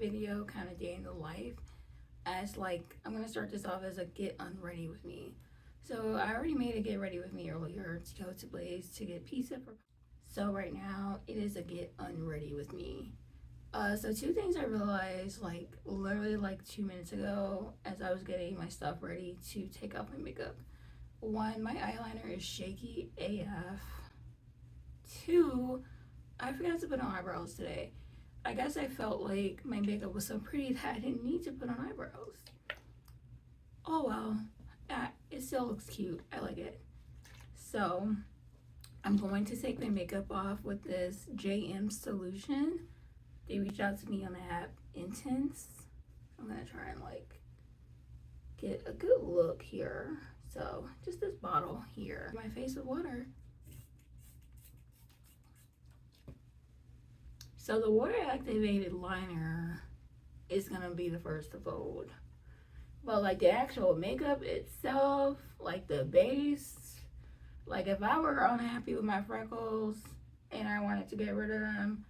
video, kind of day in the life, as like I'm gonna start this off as a get unready with me. So I already made a get ready with me earlier to go to Blaze to get pizza for. So right now it is a get unready with me. So two things I realized like literally like 2 minutes ago as I was getting my stuff ready to take off my makeup. One, my eyeliner is shaky AF. Two, I forgot to put on eyebrows today. I guess I felt like my makeup was so pretty that I didn't need to put on eyebrows. Oh well, it still looks cute. I like it. So I'm going to take my makeup off with this GRWM solution. They reached out to me on the app Intense. I'm gonna try and like get a good look here. So just this bottle here. My face with water. So the water activated liner is gonna be the first to fold. But like the actual makeup itself, like the base, like if I were unhappy with my freckles and I wanted to get rid of them,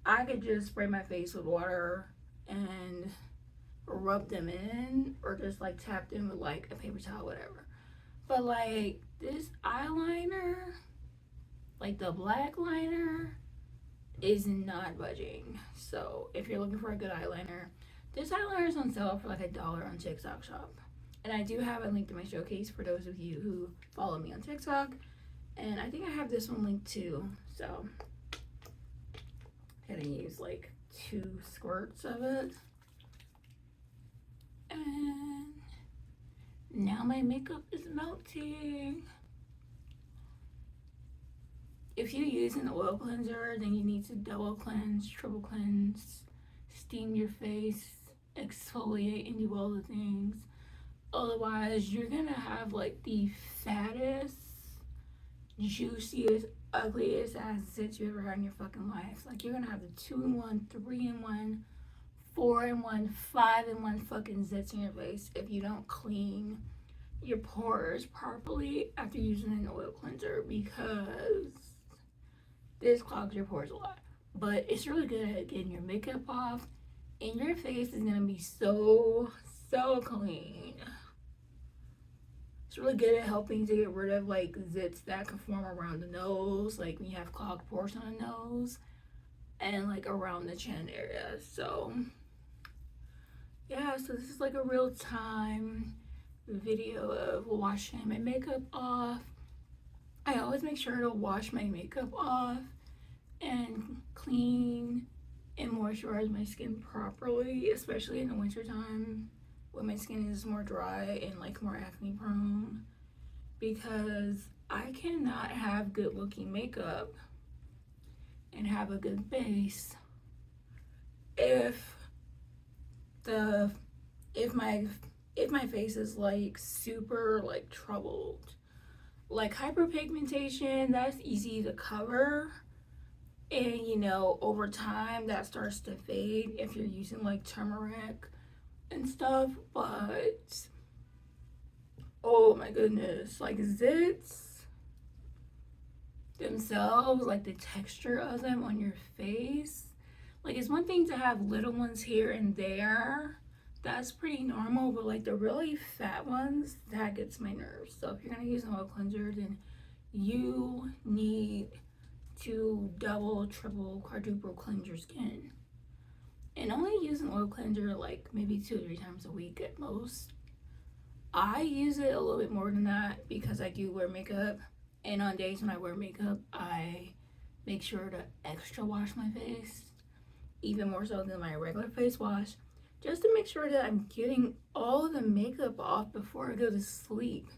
I could just spray my face with water and rub them in, or just like tap them with like a paper towel, whatever. But like this eyeliner, like the black liner, is not budging. So if you're looking for a good eyeliner, this eyeliner is on sale for like $1 on TikTok shop. And I do have a link to my showcase for those of you who follow me on TikTok. And I think I have this one linked too. So I'm gonna use like 2 squirts of it. And now my makeup is melting. If you use an oil cleanser, then you need to double cleanse, triple cleanse, steam your face, exfoliate, and do all the things. Otherwise, you're gonna have like the fattest, juiciest, ugliest ass zits you ever had in your fucking life. Like you're gonna have the 2-in-1, 3-in-1, 4-in-1, 5-in-1 fucking zits in your face if you don't clean your pores properly after using an oil cleanser, because this clogs your pores a lot. But it's really good at getting your makeup off, and your face is gonna be so clean. It's really good at helping to get rid of like zits that can form around the nose, like when you have clogged pores on the nose, and like around the chin area. So yeah, so this is like a real time video of washing my makeup off. I always make sure to wash my makeup off and clean and moisturize my skin properly, especially in the winter time when my skin is more dry and like more acne prone, because I cannot have good looking makeup and have a good base if my face is like super like troubled. Like hyperpigmentation, that's easy to cover, and you know, over time that starts to fade if you're using like turmeric and stuff. But oh my goodness, like zits themselves, like the texture of them on your face, like it's one thing to have little ones here and there, that's pretty normal, but like the really fat ones, that gets my nerves. So if you're gonna use an oil cleanser, then you need to double, triple, quadruple cleanse your skin. And only use an oil cleanser like maybe 2 or 3 times a week at most. I use it a little bit more than that because I do wear makeup, and on days when I wear makeup, I make sure to extra wash my face, even more so than my regular face wash, just to make sure that I'm getting all the makeup off before I go to sleep.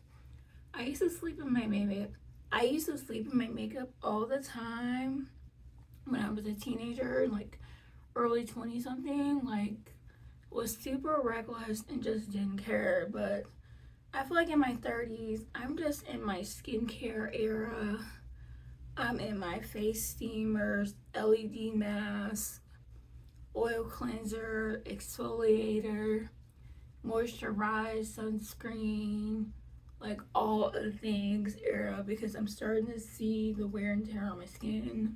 I used to sleep in my makeup all the time when I was a teenager, like early 20 something, like was super reckless and just didn't care. But I feel like in my 30s, I'm just in my skincare era. I'm in my face steamers, LED mask, oil cleanser, exfoliator, moisturize, sunscreen, like all of the things era, because I'm starting to see the wear and tear on my skin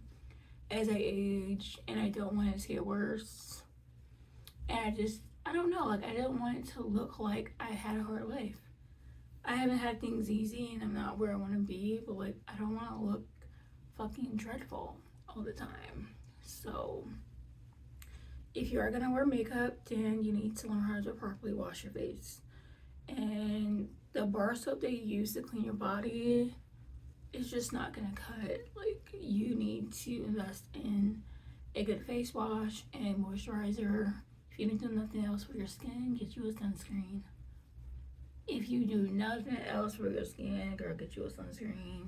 as I age, and I don't want it to get worse. And I don't know, like I didn't want it to look like I had a hard life. I haven't had things easy and I'm not where I want to be, but like I don't want to look fucking dreadful all the time. So if you are gonna wear makeup, then you need to learn how to properly wash your face. And the bar soap that you use to clean your body is just not gonna cut. Like you need to invest in a good face wash and moisturizer. If you don't do nothing else for your skin, get you a sunscreen. If you do nothing else for your skin, girl, get you a sunscreen.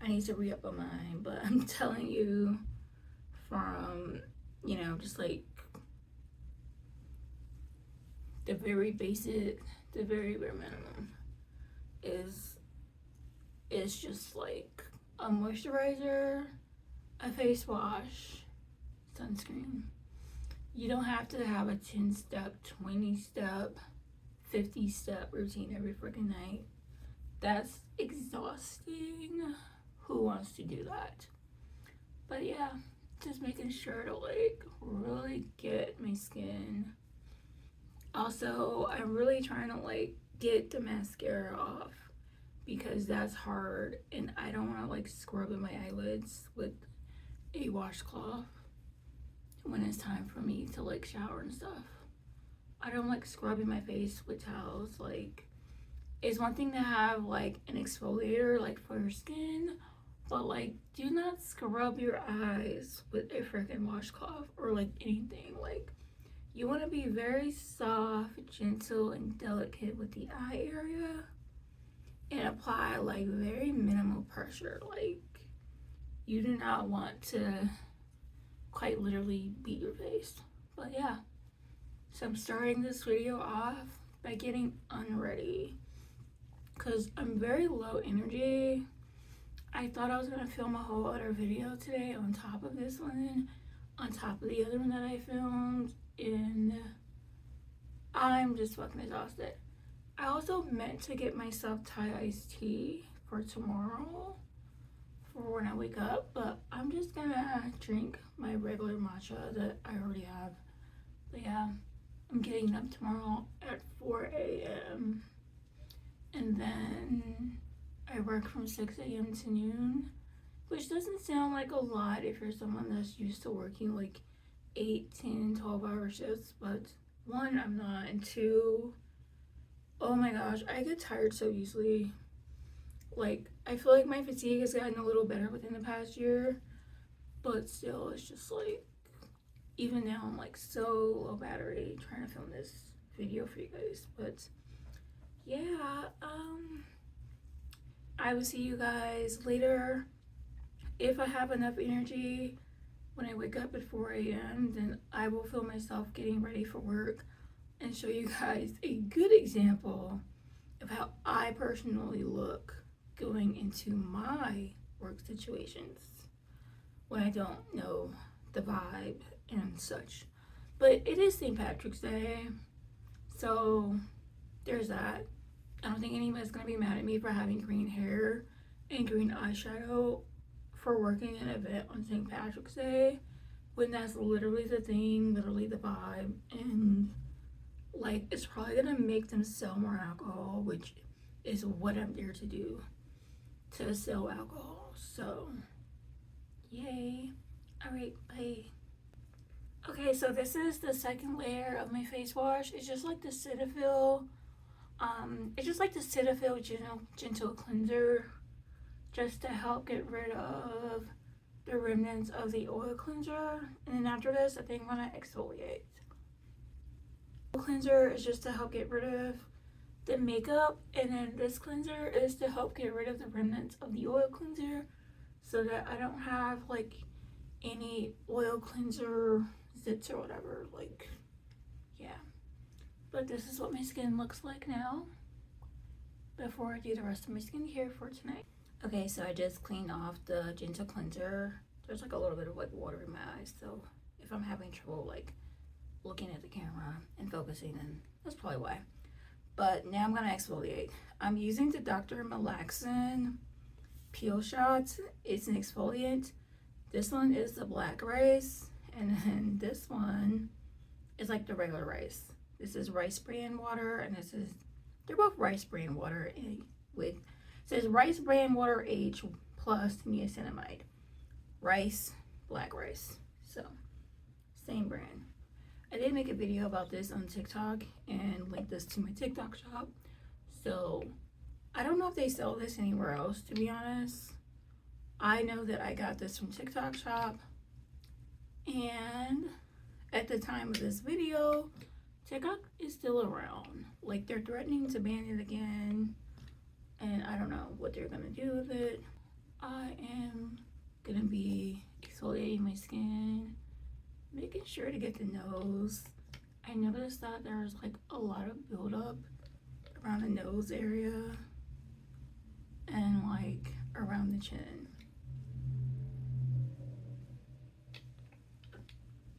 I need to re-up on mine, but I'm telling you from, you know, just like the very basic, the very bare minimum is just like a moisturizer, a face wash, sunscreen. You don't have to have a 10-step, 20-step, 50-step routine every freaking night. That's exhausting. Who wants to do that? But yeah, just making sure to like really get my skin. Also, I'm really trying to like get the mascara off because that's hard and I don't want to like scrub in my eyelids with a washcloth when it's time for me to like shower and stuff. I don't like scrubbing my face with towels. Like, it's one thing to have like an exfoliator like for your skin, but like do not scrub your eyes with a freaking washcloth or like anything. Like, you want to be very soft, gentle, and delicate with the eye area and apply like very minimal pressure. Like, you do not want to quite literally beat your face. But yeah, so I'm starting this video off by getting unready because I'm very low energy. I thought I was going to film a whole other video today on top of this one, on top of the other one that I filmed, and I'm just fucking exhausted. I also meant to get myself Thai iced tea for tomorrow for when I wake up, but I'm just gonna drink my regular matcha that I already have. But yeah, I'm getting up tomorrow at 4 a.m. and then I work from 6 a.m. to noon, which doesn't sound like a lot if you're someone that's used to working like 8, 10, 12-hour shifts, but one, I'm not, and two, oh my gosh, I get tired so easily. Like, I feel like my fatigue has gotten a little better within the past year, but still, it's just like, even now, I'm like so low battery trying to film this video for you guys. But yeah, I will see you guys later. If I have enough energy when I wake up at 4 a.m., then I will film myself getting ready for work and show you guys a good example of how I personally look going into my work situations when I don't know the vibe and such. But it is St. Patrick's Day, so there's that. I don't think anybody's gonna be mad at me for having green hair and green eyeshadow for working an event on St. Patrick's Day, when that's literally the thing, literally the vibe, and like it's probably gonna make them sell more alcohol, which is what I'm there to do, to sell alcohol. So yay. All right, bye. Okay, so this is the second layer of my face wash. It's just like the Cetaphil gentle cleanser, just to help get rid of the remnants of the oil cleanser. And then after this, I think I'm gonna exfoliate. Oil cleanser is just to help get rid of the makeup, and then this cleanser is to help get rid of the remnants of the oil cleanser, so that I don't have like any oil cleanser zits or whatever. Like, yeah. But this is what my skin looks like now before I do the rest of my skincare for tonight. Okay, so I just cleaned off the gentle cleanser. There's like a little bit of like water in my eyes, so if I'm having trouble like looking at the camera and focusing, then that's probably why. But now I'm gonna exfoliate. I'm using the Dr. Malaxin peel shots. It's an exfoliant. This one is the black rice, and then this one is like the regular rice. This is rice bran water, and they're both rice bran water with, it says rice bran water H plus niacinamide. Rice, black rice. So, same brand. I did make a video about this on TikTok and link this to my TikTok shop. So, I don't know if they sell this anywhere else, to be honest. I know that I got this from TikTok shop. And at the time of this video, TikTok is still around. Like, they're threatening to ban it again. And I don't know what they're going to do with it. I am going to be exfoliating my skin, making sure to get the nose. I noticed that there was like a lot of buildup around the nose area and like around the chin.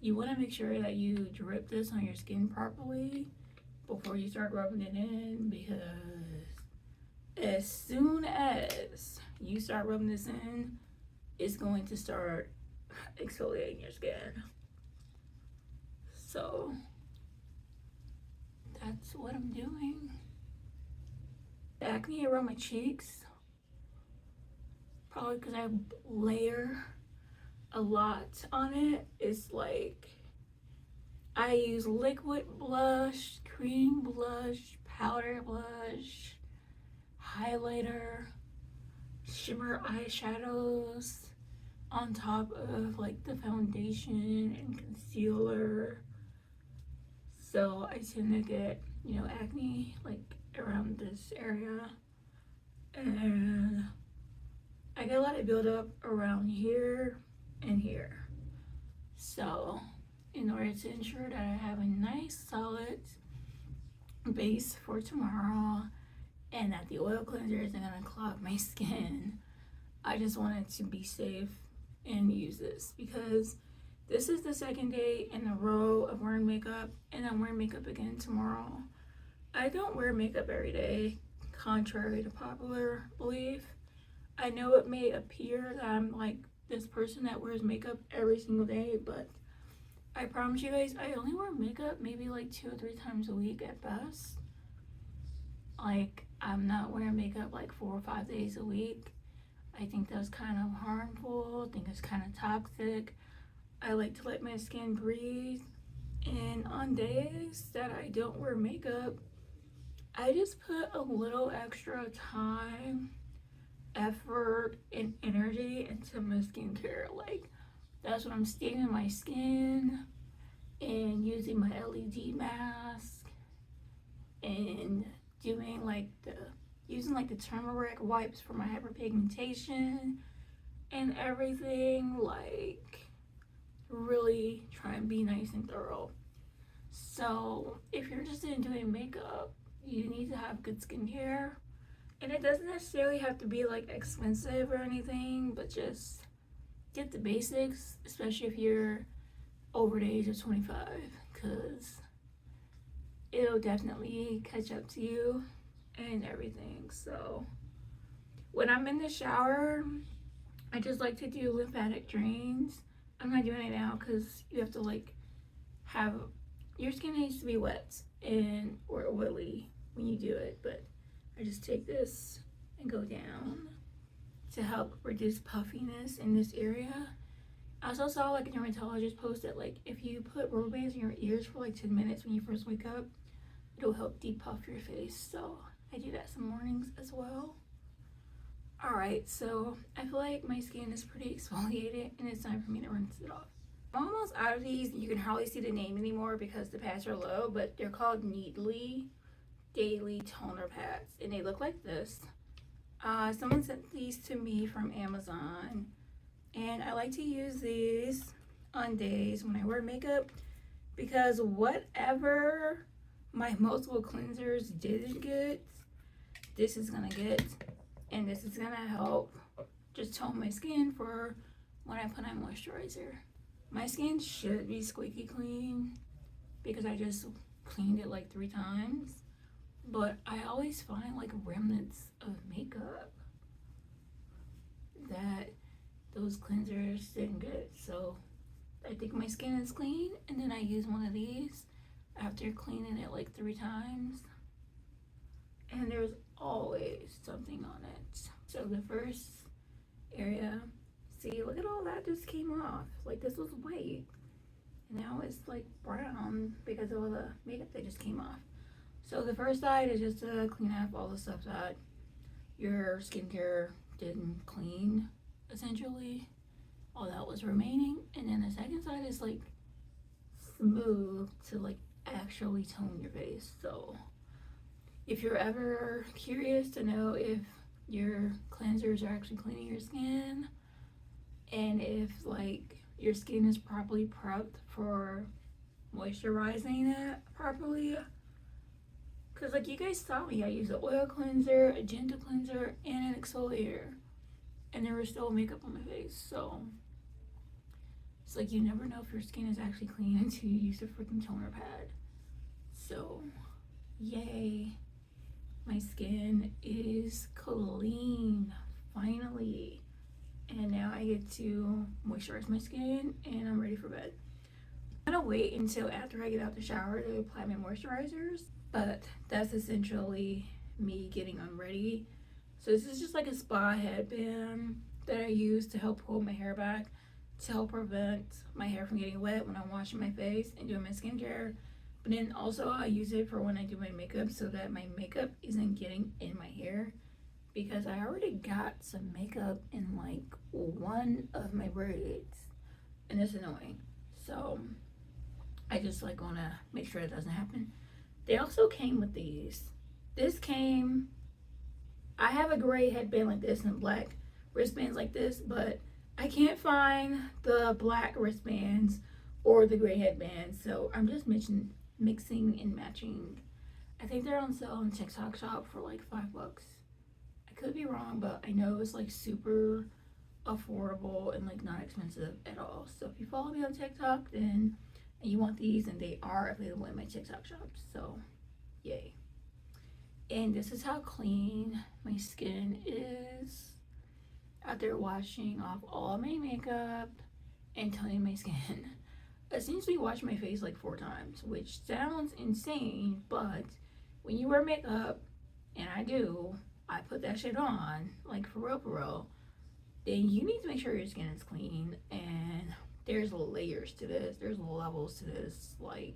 You want to make sure that you drip this on your skin properly before you start rubbing it in, because as soon as you start rubbing this in, it's going to start exfoliating your skin. So that's what I'm doing. The acne around my cheeks, probably because I layer a lot on it. It's like I use liquid blush, cream blush, powder blush, highlighter, shimmer eyeshadows on top of like the foundation and concealer. So I tend to get, you know, acne like around this area, and I get a lot of buildup around here and here. So in order to ensure that I have a nice solid base for tomorrow and that the oil cleanser isn't gonna clog my skin, I just wanted to be safe and use this, because this is the second day in a row of wearing makeup, and I'm wearing makeup again tomorrow. I don't wear makeup every day, contrary to popular belief. I know it may appear that I'm like this person that wears makeup every single day, but I promise you guys, I only wear makeup maybe like 2 or 3 times a week at best. Like, I'm not wearing makeup like 4 or 5 days a week. I think that's kind of harmful. I think it's kind of toxic. I like to let my skin breathe. And on days that I don't wear makeup, I just put a little extra time, effort, and energy into my skincare. Like, that's when I'm steaming my skin and using my LED mask and doing like using the turmeric wipes for my hyperpigmentation and everything. Like, really try and be nice and thorough. So if you're interested in doing makeup, you need to have good skincare, and it doesn't necessarily have to be like expensive or anything, but just get the basics, especially if you're over the age of 25, because it'll definitely catch up to you and everything. So when I'm in the shower, I just like to do lymphatic drains. I'm not doing it now because you have to like have, your skin needs to be wet and or oily when you do it, but I just take this and go down to help reduce puffiness in this area. I also saw like a dermatologist post that like if you put rubber bands in your ears for like 10 minutes when you first wake up, it'll help depuff your face. So I do that some mornings as well. Alright, so I feel like my skin is pretty exfoliated and it's time for me to rinse it off. I'm almost out of these. You can hardly see the name anymore because the pads are low, but they're called Needly Daily Toner Pads, and they look like this. Someone sent these to me from Amazon, and I like to use these on days when I wear makeup, because whatever my multiple cleansers didn't get, this is gonna get, and this is gonna help just tone my skin for when I put on moisturizer. My skin should be squeaky clean because I just cleaned it like 3 times, but I always find like remnants of makeup that those cleansers didn't get. So I think my skin is clean, and then I use one of these after cleaning it like 3 times, and there's always something on it. So the first area, see, look at all that just came off. Like, this was white, now it's like brown because of all the makeup that just came off. So the first side is just to clean up all the stuff that your skincare didn't clean, essentially. All that was remaining. And then the second side is like smooth to like actually tone your face. So if you're ever curious to know if your cleansers are actually cleaning your skin, and if like your skin is properly prepped for moisturizing it properly, because like you guys saw me, I use an oil cleanser, a gentle cleanser, and an exfoliator, and there was still makeup on my face. So it's like you never know if your skin is actually clean until you use a freaking toner pad. So yay, my skin is clean finally, and now I get to moisturize my skin and I'm ready for bed. I'm gonna wait until after I get out the shower to apply my moisturizers, but that's essentially me getting unready. So this is just like a spa headband that I use to help hold my hair back, to help prevent my hair from getting wet when I'm washing my face and doing my skincare. But then also I use it for when I do my makeup, so that my makeup isn't getting in my hair, because I already got some makeup in like one of my braids and it's annoying. So I just like want to make sure it doesn't happen. They also came with these. This came, I have a gray headband like this and black wristbands like this, but I can't find the black wristbands or the gray headbands, so I'm just mixing and matching. I think they're on sale on TikTok shop for like $5. I could be wrong, but I know it's like super affordable and like not expensive at all. So if you follow me on TikTok, then and you want these, and they are available in my TikTok shop. So yay. And this is how clean my skin is after washing off all my makeup and toning my skin. Essentially wash my face like 4 times, which sounds insane, but when you wear makeup, and I do, I put that shit on, like for real, then you need to make sure your skin is clean. And there's layers to this, there's levels to this. Like,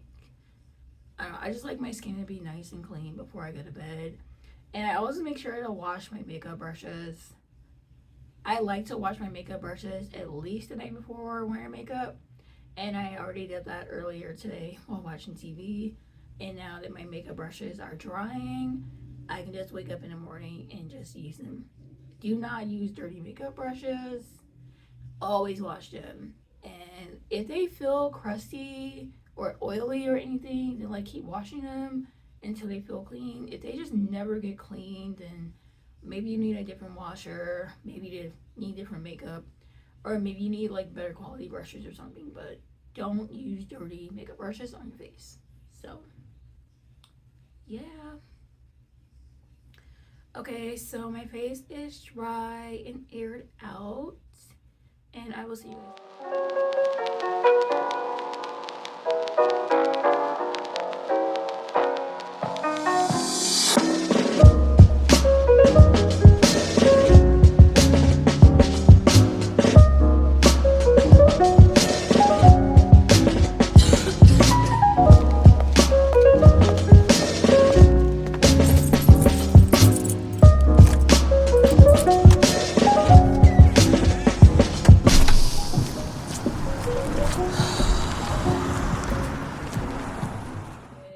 I don't know, I just like my skin to be nice and clean before I go to bed. And I always make sure to wash my makeup brushes. I like to wash my makeup brushes at least the night before wearing makeup, and I already did that earlier today while watching TV. And now that my makeup brushes are drying, I can just wake up in the morning and just use them. Do not use dirty makeup brushes. Always wash them. And if they feel crusty or oily or anything, then like keep washing them until they feel clean. If they just never get clean, then maybe you need a different washer, maybe you need different makeup, or maybe you need like better quality brushes or something. But don't use dirty makeup brushes on your face. So yeah. Okay, so my face is dry and aired out, and I will see you guys.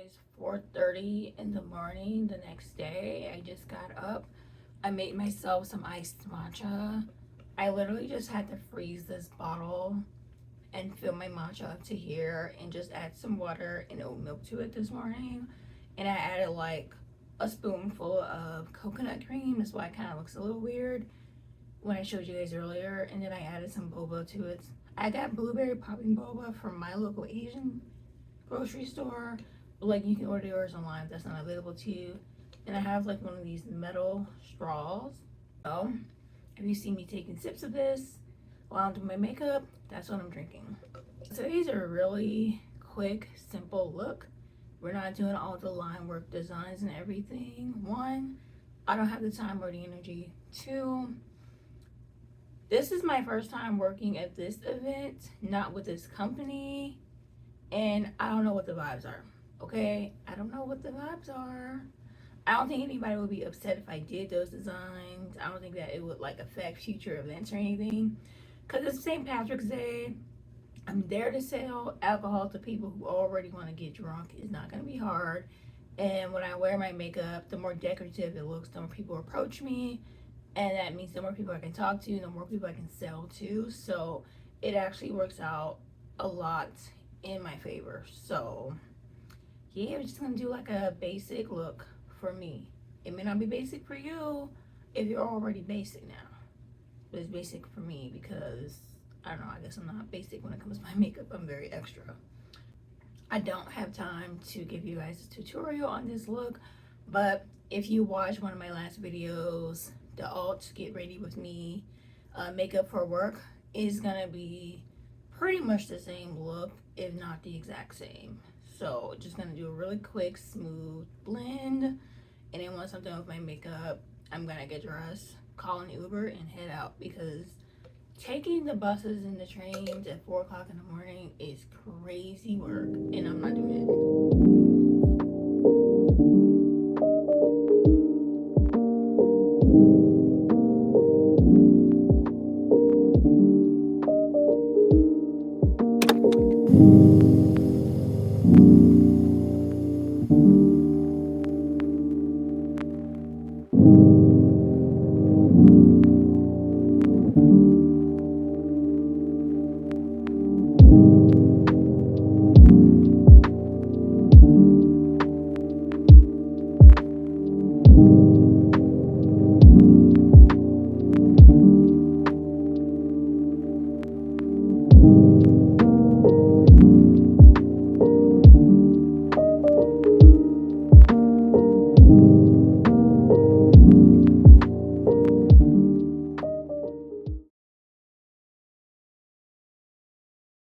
It's 4:30 in the morning the next day. I just got up. I made myself some iced matcha. I literally just had to freeze this bottle and fill my matcha up to here and just add some water and oat milk to it this morning. And I added like a spoonful of coconut cream. That's why it kind of looks a little weird when I showed you guys earlier. And then I added some boba to it. I got blueberry popping boba from my local Asian grocery store. Like, you can order yours online if that's not available to you. And I have like one of these metal straws. So if you see me taking sips of this while I'm doing my makeup, that's what I'm drinking. So these are a really quick, simple look. We're not doing all the line work designs and everything. One, I don't have the time or the energy. Two, this is my first time working at this event, not with this company, and I don't know what the vibes are. Okay, I don't know what the vibes are. I don't think anybody would be upset if I did those designs. I don't think that it would like affect future events or anything, because it's St. Patrick's Day. I'm there to sell alcohol to people who already want to get drunk. It's not going to be hard. And when I wear my makeup, the more decorative it looks, the more people approach me. And that means the more people I can talk to, the more people I can sell to. So it actually works out a lot in my favor. So yeah, we're just going to do like a basic look for me. It may not be basic for you if you're already basic now. But it's basic for me because I don't know, I guess I'm not basic when it comes to my makeup. I'm very extra. I don't have time to give you guys a tutorial on this look, but if you watch one of my last videos, the alt get ready with me makeup for work is gonna be pretty much the same look, if not the exact same. So just gonna do a really quick smooth blend, and then once I'm done with my makeup, I'm gonna get dressed, call an Uber, and head out, because taking the buses and the trains at 4 o'clock in the morning is crazy work, and I'm not doing it.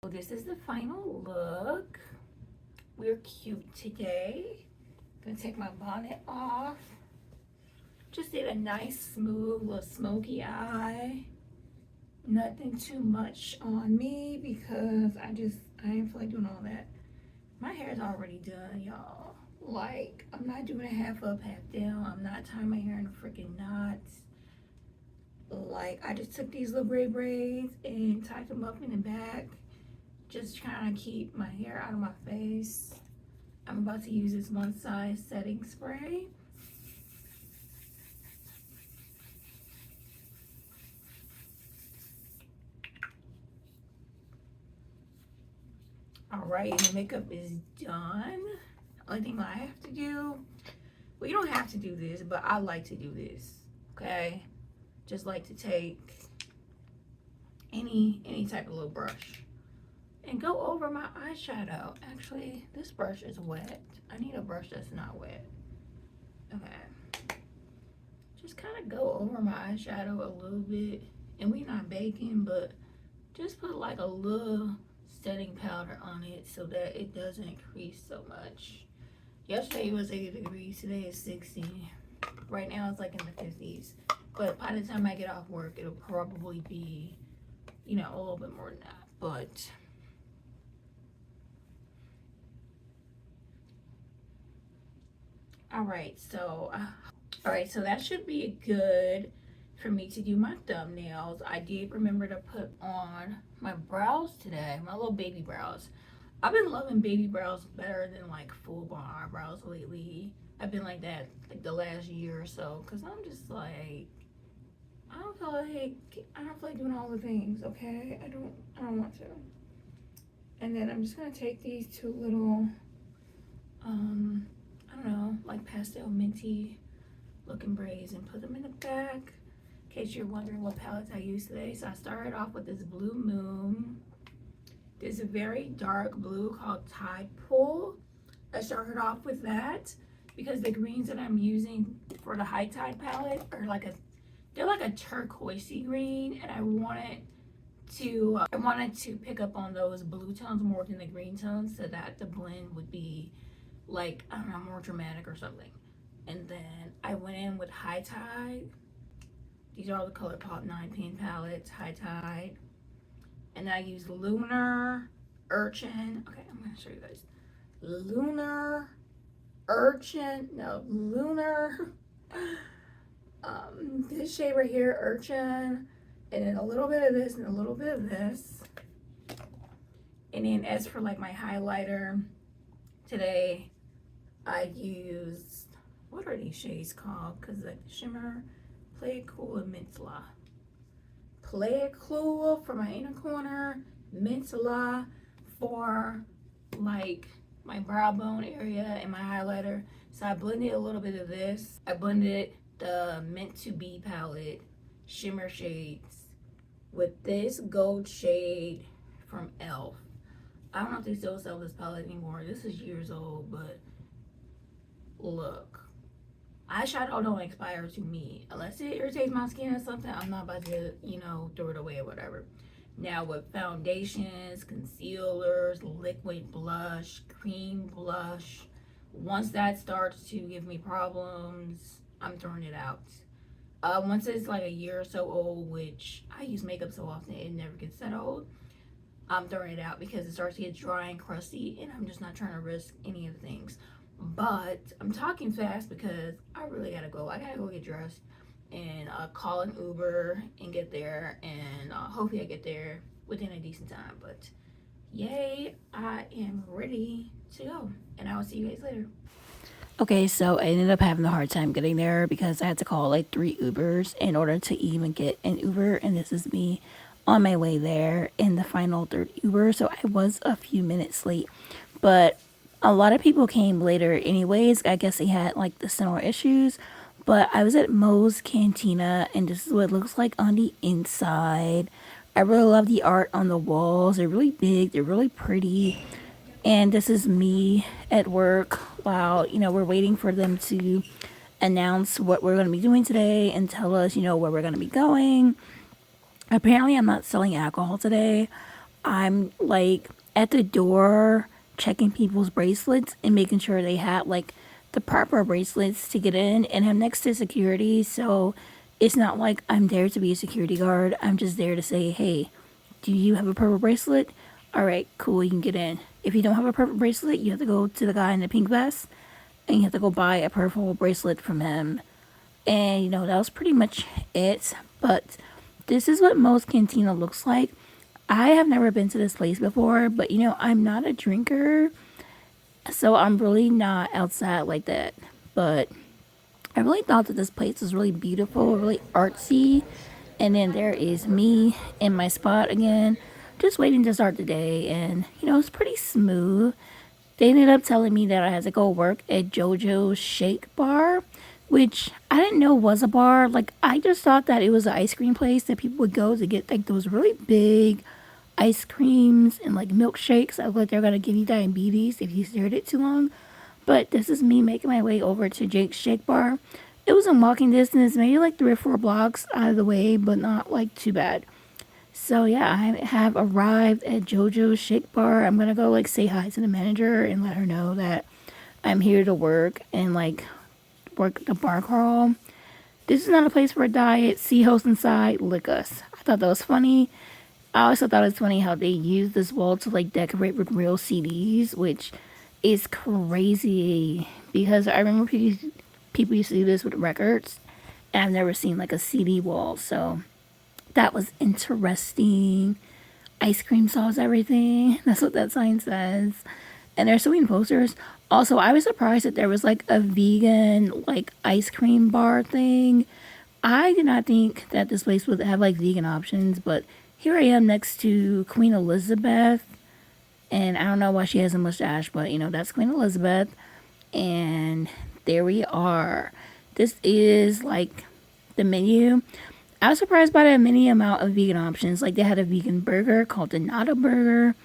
So this is the final look. We're cute today. Gonna take my bonnet off. Just did a nice smooth little smoky eye. Nothing too much on me because I ain't feel like doing all that. My hair's already done, y'all. Like, I'm not doing a half up, half down. I'm not tying my hair in a freaking knot. Like, I just took these little gray braids and tied them up in the back. Just trying to keep my hair out of my face. I'm about to use this One Size setting spray. Alright, the makeup is done. Only thing I have to do, well, you don't have to do this, but I like to do this, okay? Just like to take any type of little brush and go over my eyeshadow. Actually, this brush is wet. I need a brush that's not wet. Okay. Just kind of go over my eyeshadow a little bit. And we not baking, but just put like a little setting powder on it so that it doesn't crease so much. Yesterday it was 80 degrees. Today is 60. Right now it's like in the 50s. But by the time I get off work, it'll probably be, you know, a little bit more than that. But all right, so that should be good for me to do my thumbnails. I did remember to put on my brows today, my little baby brows. I've been loving baby brows better than like full-blown eyebrows lately. I've been like that like the last year or so, because I'm just like, I don't feel like doing all the things, okay? I don't want to. And then I'm just gonna take these two little I don't know, like pastel minty looking braids and put them in the back. In case you're wondering what palettes I used today. So I started off with this Blue Moon. This very dark blue called Tide Pool. I started off with that because the greens that I'm using for the High Tide palette are they're like a turquoisey green, and I wanted to pick up on those blue tones more than the green tones so that the blend would be like, I don't know, more dramatic or something. And then I went in with High Tide. These are all the ColourPop 9-pin palettes, High Tide. And then I used Lunar, Urchin. Okay, I'm going to show you guys. Lunar, Lunar. This shade right here, Urchin. And then a little bit of this and a little bit of this. And then as for like my highlighter, today I used, what are these shades called? Because like the shimmer, Play It Cool and Mintla. Play It Cool for my inner corner, Mintla for like my brow bone area and my highlighter. So I blended a little bit of this. I blended the Meant to Be palette shimmer shades with this gold shade from e.l.f. I don't know if they still sell this palette anymore. This is years old, but look. Eyeshadow don't expire to me. Unless it irritates my skin or something, I'm not about to, you know, throw it away or whatever. Now with foundations, concealers, liquid blush, cream blush, once that starts to give me problems, I'm throwing it out. Once it's like a year or so old, which I use makeup so often it never gets that old, I'm throwing it out because it starts to get dry and crusty, and I'm just not trying to risk any of the things. But I'm talking fast because I really gotta go. I gotta go get dressed and call an Uber and get there, and hopefully I get there within a decent time. But yay, I am ready to go, and I will see you guys later. Okay, so I ended up having a hard time getting there because I had to call like 3 Ubers in order to even get an Uber, and this is me on my way there in the final third Uber, so I was a few minutes late. But a lot of people came later anyways. I guess they had like the similar issues. But I was at Moe's Cantina, and this is what it looks like on the inside. I really love the art on the walls. They're really big, they're really pretty. And this is me at work while, you know, we're waiting for them to announce what we're going to be doing today and tell us, you know, where we're going to be going. Apparently, I'm not selling alcohol today. I'm like at the door checking people's bracelets and making sure they have like the proper bracelets to get in. And I'm next to security, so it's not like I'm there to be a security guard. I'm just there to say, hey, do you have a purple bracelet? All right, cool, you can get in. If you don't have a purple bracelet, you have to go to the guy in the pink vest and you have to go buy a purple bracelet from him. And, you know, that was pretty much it. But this is what Moe's Cantina looks like. I have never been to this place before, but, you know, I'm not a drinker, so I'm really not outside like that. But I really thought that this place was really beautiful, really artsy. And then there is me in my spot again, just waiting to start the day. And, you know, it's pretty smooth. They ended up telling me that I had to go work at JoJo's Shake Bar, which I didn't know was a bar. Like, I just thought that it was an ice cream place that people would go to get, like, those really big ice creams and, like, milkshakes. I look like they're going to give you diabetes if you stared it too long. But this is me making my way over to Jake's Shake Bar. It was in walking distance, maybe, like, 3 or 4 blocks out of the way, but not, like, too bad. So, yeah, I have arrived at JoJo's Shake Bar. I'm going to go, like, say hi to the manager and let her know that I'm here to work and, like, work the bar crawl. This is not a place for a diet. See host inside, lick us. I thought that was funny. I also thought it was funny how they used this wall to, like, decorate with real CDs, which is crazy because I remember people used to do this with records, and I've never seen, like, a CD wall, so that was interesting. Ice cream solves everything. That's what that sign says. And they're sewing posters. Also, I was surprised that there was like a vegan like ice cream bar thing. I did not think that this place would have like vegan options, but here I am next to Queen Elizabeth. And I don't know why she has a mustache, but you know, that's Queen Elizabeth. And there we are. This is like the menu. I was surprised by the many amount of vegan options. Like, they had a vegan burger called the Nada Burger.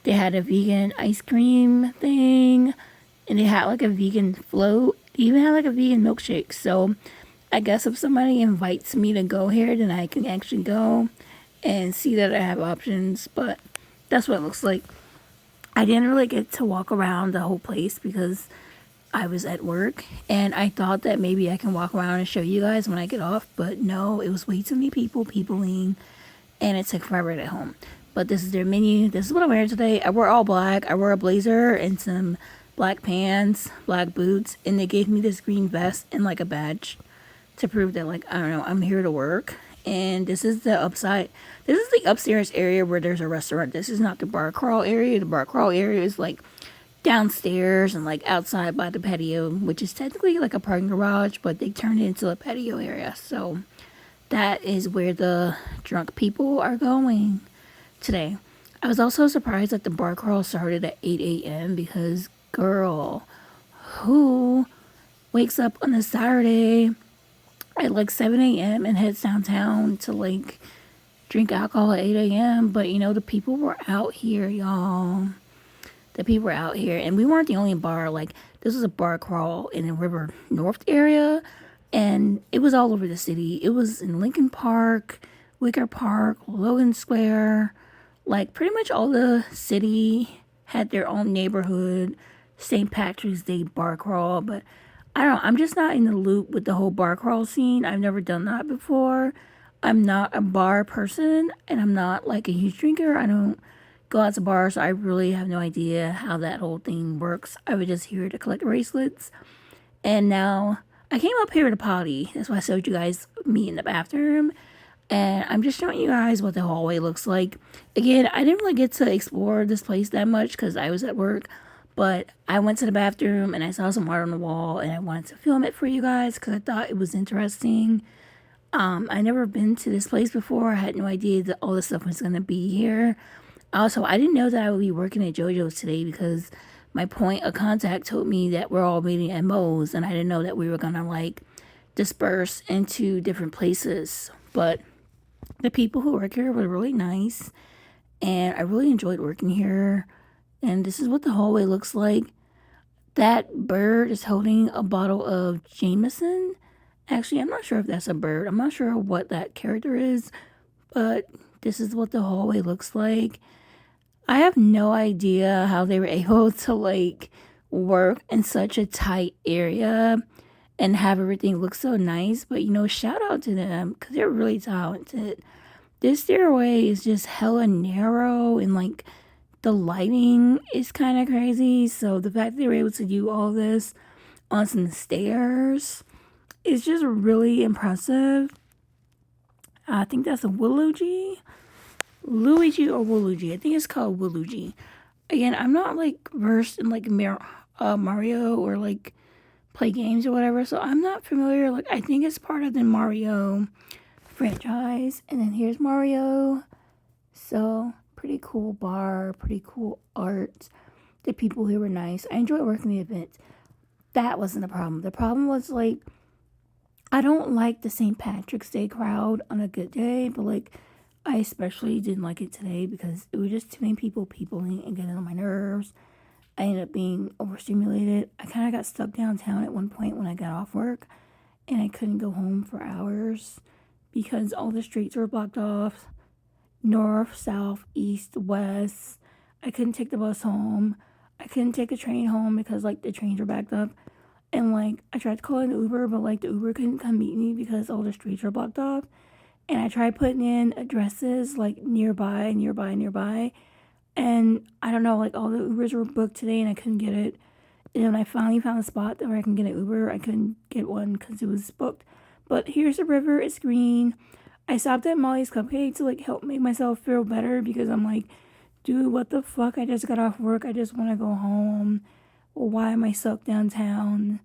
They had a vegan ice cream thing. And they had, like, a vegan float. They even had, like, a vegan milkshake. So, I guess if somebody invites me to go here, then I can actually go and see that I have options. But that's what it looks like. I didn't really get to walk around the whole place because I was at work and I thought that maybe I can walk around and show you guys when I get off, but no, it was way too many peopling, and it took forever to get home. But this is their menu. This is what I'm wearing today. I wore all black. I wore a blazer and some black pants, black boots, and they gave me this green vest and like a badge to prove that, like, I don't know, I'm here to work. And this is the upside. This is the upstairs area where there's a restaurant. This is not the bar crawl area. The bar crawl area is like downstairs and like outside by the patio, which is technically like a parking garage, but they turned it into a patio area. So that is where the drunk people are going today. I was also surprised that the bar crawl started at 8 a.m. because, girl, who wakes up on a Saturday at like 7 a.m. and heads downtown to like drink alcohol at 8 a.m.? But you know, the people were out here, y'all. The people were out here, and we weren't the only bar. Like, this was a bar crawl in the River North area, and it was all over the city. It was in Lincoln Park, Wicker Park, Logan Square. Like, pretty much all the city had their own neighborhood St. Patrick's Day bar crawl, but I don't know, I'm just not in the loop with the whole bar crawl scene. I've never done that before. I'm not a bar person, and I'm not like a huge drinker. I don't go out to bars, so I really have no idea how that whole thing works. I was just here to collect bracelets, and now I came up here to potty. That's why I showed you guys me in the bathroom, and I'm just showing you guys what the hallway looks like. Again, I didn't really get to explore this place that much because I was at work, but I went to the bathroom and I saw some art on the wall, and I wanted to film it for you guys because I thought it was interesting. I never been to this place before. I had no idea that all this stuff was gonna be here. Also, I didn't know that I would be working at JoJo's today because my point of contact told me that we're all meeting at Moe's, and I didn't know that we were gonna like disperse into different places. But the people who work here were really nice, and I really enjoyed working here. And this is what the hallway looks like. That bird is holding a bottle of Jameson. Actually, I'm not sure if that's a bird. I'm not sure what that character is, but this is what the hallway looks like. I have no idea how they were able to like work in such a tight area and have everything look so nice. But you know, shout out to them because they're really talented. This stairway is just hella narrow, and like the lighting is kind of crazy. So the fact that they were able to do all this on some stairs is just really impressive. I think that's a Willuigi. Luigi or Waluigi. I think it's called Waluigi. Again, I'm not like versed in like Mario or like play games or whatever, so I'm not familiar. Like, I think it's part of the Mario franchise. And then here's Mario. So pretty cool bar, pretty cool art. The people here were nice. I enjoyed working the event. That wasn't the problem. The problem was like, I don't like the St. Patrick's Day crowd on a good day, but like I especially didn't like it today because it was just too many peopling and getting on my nerves. I ended up being overstimulated. I kind of got stuck downtown at one point when I got off work, and I couldn't go home for hours because all the streets were blocked off. North, south, east, west. I couldn't take the bus home. I couldn't take a train home because like the trains were backed up. And like I tried to call an Uber, but like the Uber couldn't come meet me because all the streets were blocked off. And I tried putting in addresses like nearby. And I don't know, like all the Ubers were booked today and I couldn't get it. And when I finally found a spot where I can get an Uber, I couldn't get one because it was booked. But here's the river, it's green. I stopped at Molly's Cupcake to like help make myself feel better because I'm like, dude, what the fuck? I just got off work. I just want to go home. Why am I stuck downtown?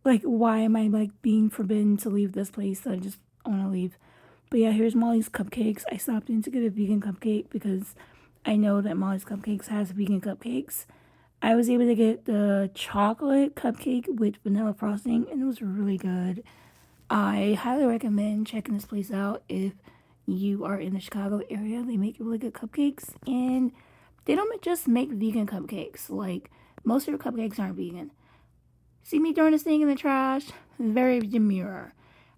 Like, why am I like being forbidden to leave this place? I just want to leave. But yeah, here's Molly's Cupcakes. I stopped in to get a vegan cupcake because I know that Molly's Cupcakes has vegan cupcakes. I was able to get the chocolate cupcake with vanilla frosting, and it was really good. I highly recommend checking this place out if you are in the Chicago area. They make really good cupcakes, and they don't just make vegan cupcakes. Like, most of your cupcakes aren't vegan. See me throwing this thing in the trash? Very demure.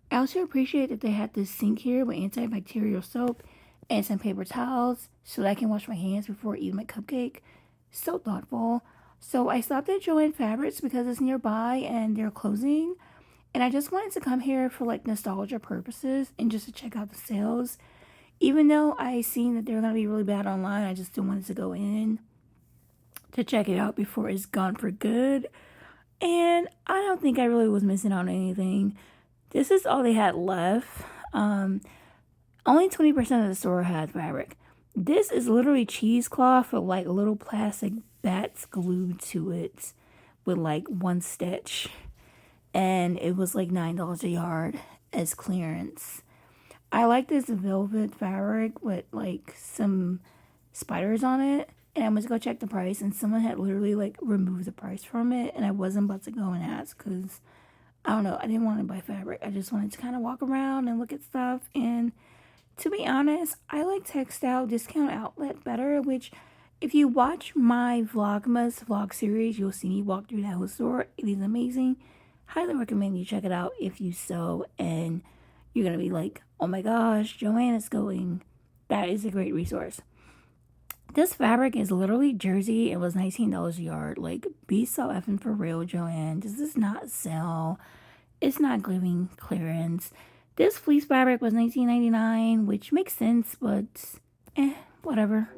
I also appreciate that they had this sink here with antibacterial soap and some paper towels so that I can wash my hands before eating my cupcake. So thoughtful. So I stopped at Joann Fabrics because it's nearby and they're closing. And I just wanted to come here for like nostalgia purposes and just to check out the sales. Even though I seen that they're going to be really bad online, I just still wanted to go in to check it out before it's gone for good. And I don't think I really was missing out on anything. This is all they had left. Only 20% of the store had fabric. This is literally cheesecloth with like little plastic bats glued to it with like one stitch. And it was like $9 a yard as clearance. I like this velvet fabric with like some spiders on it. And I went to go check the price, and someone had literally like removed the price from it. And I wasn't about to go and ask because I don't know, I didn't want to buy fabric. I just wanted to kind of walk around and look at stuff. And to be honest, I like Textile Discount Outlet better, which if you watch my Vlogmas vlog series, you'll see me walk through that whole store. It is amazing. Highly recommend you check it out if you sew and you're going to be like, oh my gosh, Joann is going. That is a great resource. This fabric is literally jersey. It was $19 a yard. Like, be so effing for real, Joann. This is not sale. It's not giving clearance. This fleece fabric was $19.99, which makes sense, but whatever.